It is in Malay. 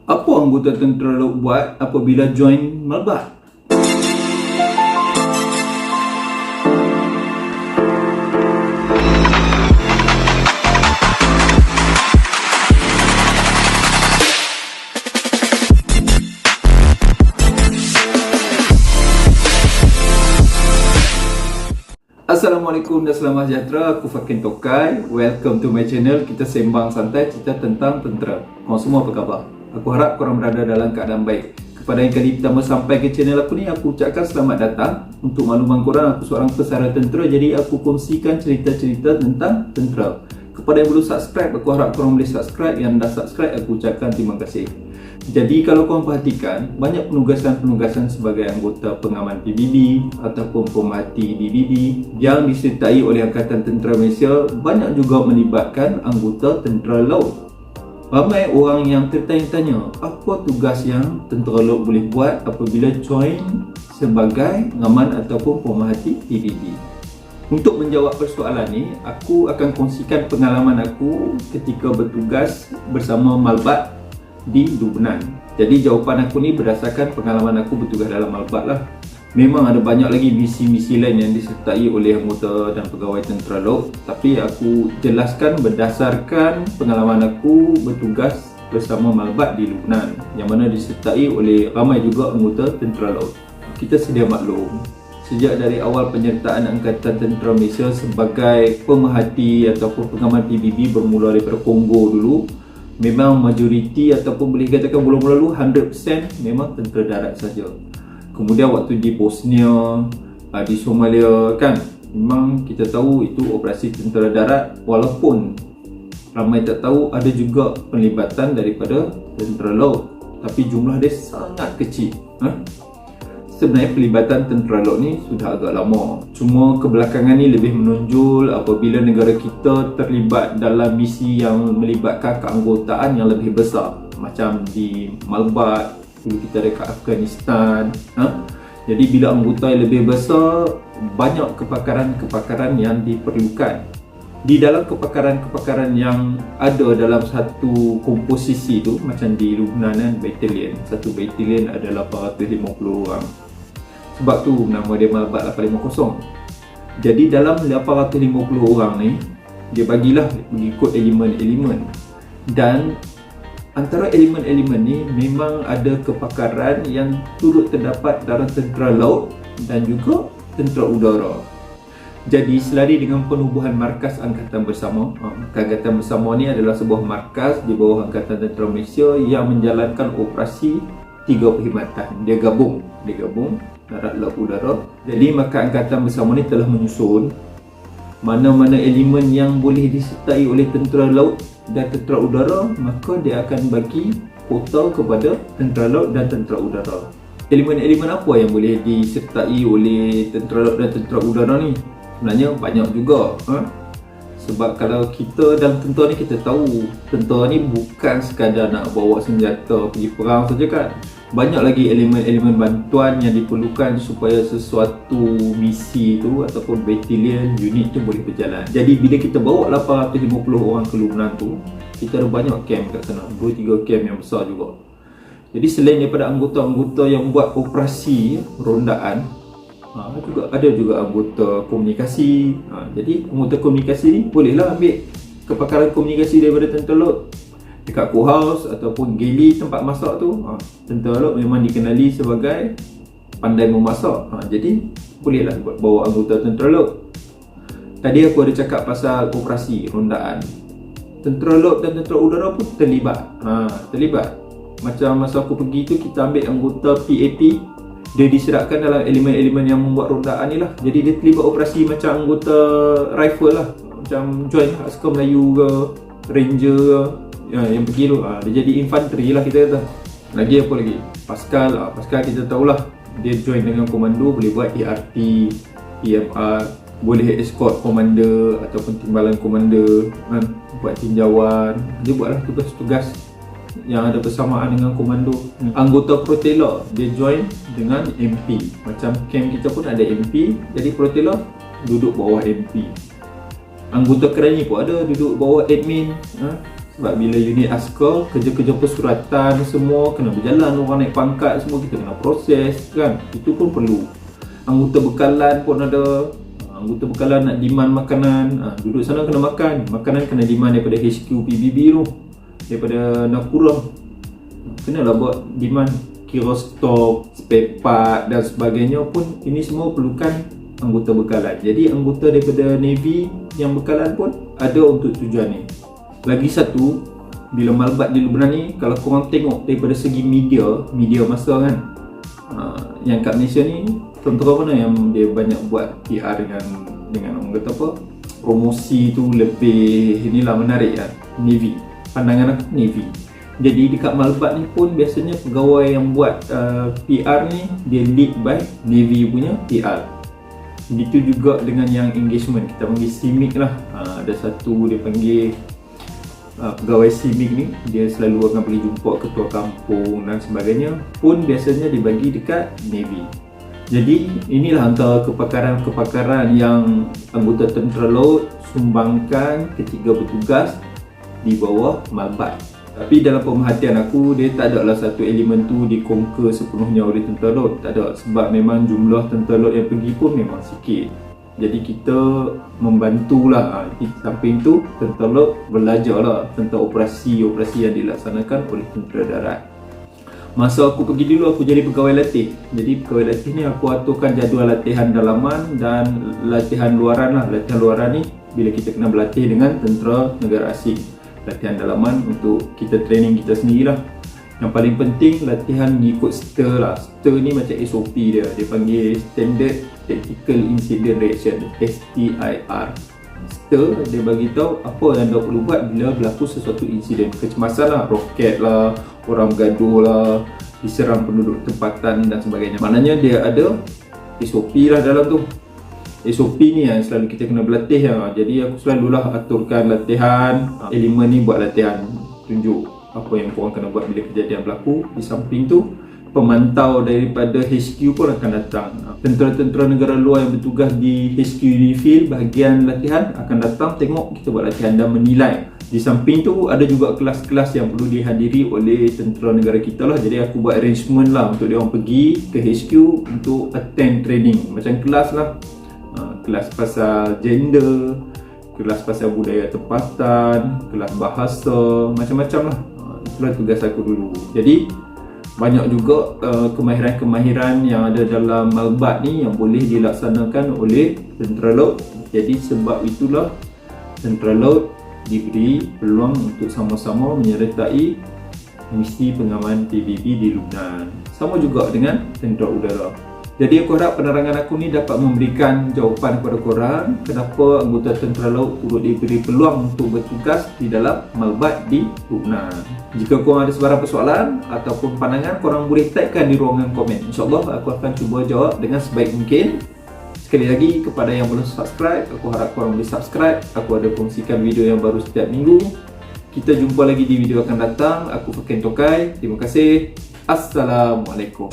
Apa anggota tentera laut buat apabila join Malbat? Assalamualaikum dan selamat sejahtera. Aku Fakin Tokai. Welcome to my channel. Kita sembang santai cerita tentang tentera. Korang semua apa khabar? Aku harap korang berada dalam keadaan baik. Kepada yang kali pertama sampai ke channel aku ni, aku ucapkan selamat datang. Untuk makluman korang, aku seorang pesara tentera, jadi aku kongsikan cerita-cerita tentang tentera. Kepada yang belum subscribe, aku harap korang boleh subscribe. Yang dah subscribe, aku ucapkan terima kasih. Jadi kalau korang perhatikan, banyak penugasan-penugasan sebagai anggota pengaman PBB ataupun pemerhati DBB yang disertai oleh Angkatan Tentera Malaysia banyak juga melibatkan anggota tentera laut. Ramai orang yang tertanya-tanya, apa tugas yang tentera laut boleh buat apabila join sebagai pengaman ataupun pemerhati PBB. Untuk menjawab persoalan ni, aku akan kongsikan pengalaman aku ketika bertugas bersama Malbat di Lubnan. Jadi jawapan aku ni berdasarkan pengalaman aku bertugas dalam Malbat lah. Memang ada banyak lagi misi-misi lain yang disertai oleh anggota dan pegawai tentera laut, tapi aku jelaskan berdasarkan pengalaman aku bertugas bersama Malbat di Lubnan, yang mana disertai oleh ramai juga anggota tentera laut. Kita sedia maklum, sejak dari awal penyertaan Angkatan Tentera Malaysia sebagai pemerhati ataupun pengaman PBB bermula daripada Kongo dulu, memang majoriti ataupun boleh katakan mula-mula dulu 100% memang tentera darat saja. Kemudian waktu di Bosnia, di Somalia kan, memang kita tahu itu operasi tentera darat, walaupun ramai tak tahu ada juga penlibatan daripada tentera laut, tapi jumlah dia sangat kecil. Sebenarnya pelibatan tentera laut ni sudah agak lama, cuma kebelakangan ni lebih menonjol apabila negara kita terlibat dalam misi yang melibatkan keanggotaan yang lebih besar, macam di Malbat, dulu kita dekat Afghanistan. Jadi bila anggota yang lebih besar, banyak kepakaran-kepakaran yang diperlukan. Di dalam kepakaran-kepakaran yang ada dalam satu komposisi tu, macam di Lubnan kan, batalion, satu batalion ada 850 orang. Sebab tu nama dia Malbat 850. Jadi dalam 850 orang ni, dia bagilah mengikut elemen-elemen. Dan antara elemen-elemen ni memang ada kepakaran yang turut terdapat dalam tentera laut dan juga tentera udara. Jadi selari dengan penubuhan markas Angkatan Bersama. Angkatan Bersama ni adalah sebuah markas di bawah Angkatan Tentera Malaysia yang menjalankan operasi 3 perkhidmatan. Dia gabung darat, laut, udara. Jadi maka Angkatan Bersama ni telah menyusun mana-mana elemen yang boleh disertai oleh tentera laut dan tentera udara, maka dia akan bagi kuota kepada tentera laut dan tentera udara. Elemen-elemen apa yang boleh disertai oleh tentera laut dan tentera udara ni? Sebenarnya banyak juga. Sebab kalau kita dalam tentera ni, kita tahu tentera ni bukan sekadar nak bawa senjata pergi perang saja kan. Banyak lagi elemen-elemen bantuan yang diperlukan supaya sesuatu misi tu ataupun batalion, unit tu boleh berjalan. Jadi bila kita bawa 850 orang ke Lubnan tu, kita ada banyak camp kat sana, 2-3 camp yang besar juga. Jadi selain daripada anggota-anggota yang buat operasi rondaan, ada juga anggota komunikasi. Jadi anggota komunikasi ni bolehlah ambil kepakaran komunikasi daripada tentera laut. Dekat courthouse ataupun galley tempat masak tu, tentera laut memang dikenali sebagai pandai memasak. Jadi bolehlah bawa anggota tentera laut. Tadi aku ada cakap pasal operasi rondaan. Tentera laut dan tentera udara pun terlibat. Macam masa aku pergi tu, kita ambil anggota PAP. Dia diserahkan dalam elemen-elemen yang membuat rondaan ni lah. Jadi dia terlibat operasi macam anggota rifle lah, macam join askar Melayu ke, ranger ke, yang pergi tu. Dia jadi infanteri lah kita kata. Lagi apa lagi? Pascal. Pascal kita tahulah, dia join dengan komando, boleh buat ERT, EMR, boleh escort komander ataupun timbalan komander, buat tinjauan. Dia buatlah tugas-tugas yang ada bersamaan dengan komando. Anggota Protela, dia join dengan MP. Macam camp kita pun ada MP, jadi Protela duduk bawah MP. Anggota Kerani pun ada duduk bawah admin. Sebab bila unit askar, kerja-kerja persuratan semua kena berjalan, orang naik pangkat semua kita kena proses kan. Itu pun perlu. Anggota bekalan pun ada. Anggota bekalan nak demand makanan, duduk sana kena makan. Makanan kena demand daripada HQ PBB tu, daripada Nakura. Kenalah buat demand, kira stok, spare part dan sebagainya pun. Ini semua perlukan anggota bekalan. Jadi anggota daripada Navy yang bekalan pun ada untuk tujuan ni. Lagi satu, bila malbat di Lubnan ni, kalau korang tengok daripada segi media masa kan, yang kat Malaysia ni, tentera mana yang dia banyak buat PR dengan orang kata apa, promosi tu lebih inilah menarik kan? Navy. Pandangan aku Navy. Jadi dekat malbat ni pun biasanya pegawai yang buat PR ni dia lead by Navy punya PR. Begitu juga dengan yang engagement, kita panggil CIMIC lah. Ada satu dia panggil pegawai CIMIC ni, dia selalu akan pergi jumpa ketua kampung dan sebagainya, pun biasanya dibagi dekat Navy. Jadi inilah antara kepakaran yang anggota tentera laut sumbangkan ketika bertugas di bawah malbat. Tapi dalam pemerhatian aku, dia tak ada lah satu elemen tu dikonquer sepenuhnya oleh tentera laut. Tak ada, sebab memang jumlah tentera laut yang pergi pun memang sikit. Jadi kita membantulah. Di samping tu, tentera laut belajarlah tentang operasi-operasi yang dilaksanakan oleh tentera darat. Masa aku pergi dulu, aku jadi pegawai latih. Jadi pegawai latih ni aku aturkan jadual latihan dalaman dan latihan luaran lah. Latihan luaran ni bila kita kena berlatih dengan tentera negara asing. Latihan dalaman untuk kita training kita sendirilah. Yang paling penting latihan mengikut STIR lah. STIR ni macam SOP dia. Dia panggil Standard Tactical Incident Reaction, STIR. STIR dia bagi tahu apa yang anda perlu buat bila berlaku sesuatu insiden kecemasan lah, roket lah, orang bergaduh lah, diserang penduduk tempatan dan sebagainya. Maknanya dia ada SOP lah dalam tu. SOP ni yang selalu kita kena berlatih lah. Jadi aku selalulah aturkan latihan, elemen ni buat latihan, tunjuk apa yang korang kena buat bila kejadian berlaku. Di samping tu, pemantau daripada HQ pun akan datang. Tentera-tentera negara luar yang bertugas di HQ di field bahagian latihan akan datang tengok kita buat latihan dan menilai. Di samping tu ada juga kelas-kelas yang perlu dihadiri oleh tentera negara kita lah. Jadi aku buat arrangement lah untuk dia orang pergi ke HQ untuk attend training. Macam kelas lah, kelas pasal gender, kelas pasal budaya tempatan, kelas bahasa, macam-macam lah. Itulah tugas aku dulu. Jadi banyak juga kemahiran-kemahiran yang ada dalam malbat ni yang boleh dilaksanakan oleh tentera laut. Jadi sebab itulah tentera laut diberi peluang untuk sama-sama menyertai misi pengaman PBB di Lubnan. Sama juga dengan tentera udara. Jadi aku harap penerangan aku ni dapat memberikan jawapan kepada korang kenapa anggota tentera laut turut diberi peluang untuk bertugas di dalam malbat di Lubnan. Jika korang ada sebarang persoalan ataupun pandangan, korang boleh typekan di ruangan komen. InsyaAllah aku akan cuba jawab dengan sebaik mungkin. Sekali lagi, kepada yang belum subscribe, aku harap korang boleh subscribe. Aku ada kongsikan video yang baru setiap minggu. Kita jumpa lagi di video akan datang. Aku Fakin Tokai. Terima kasih. Assalamualaikum.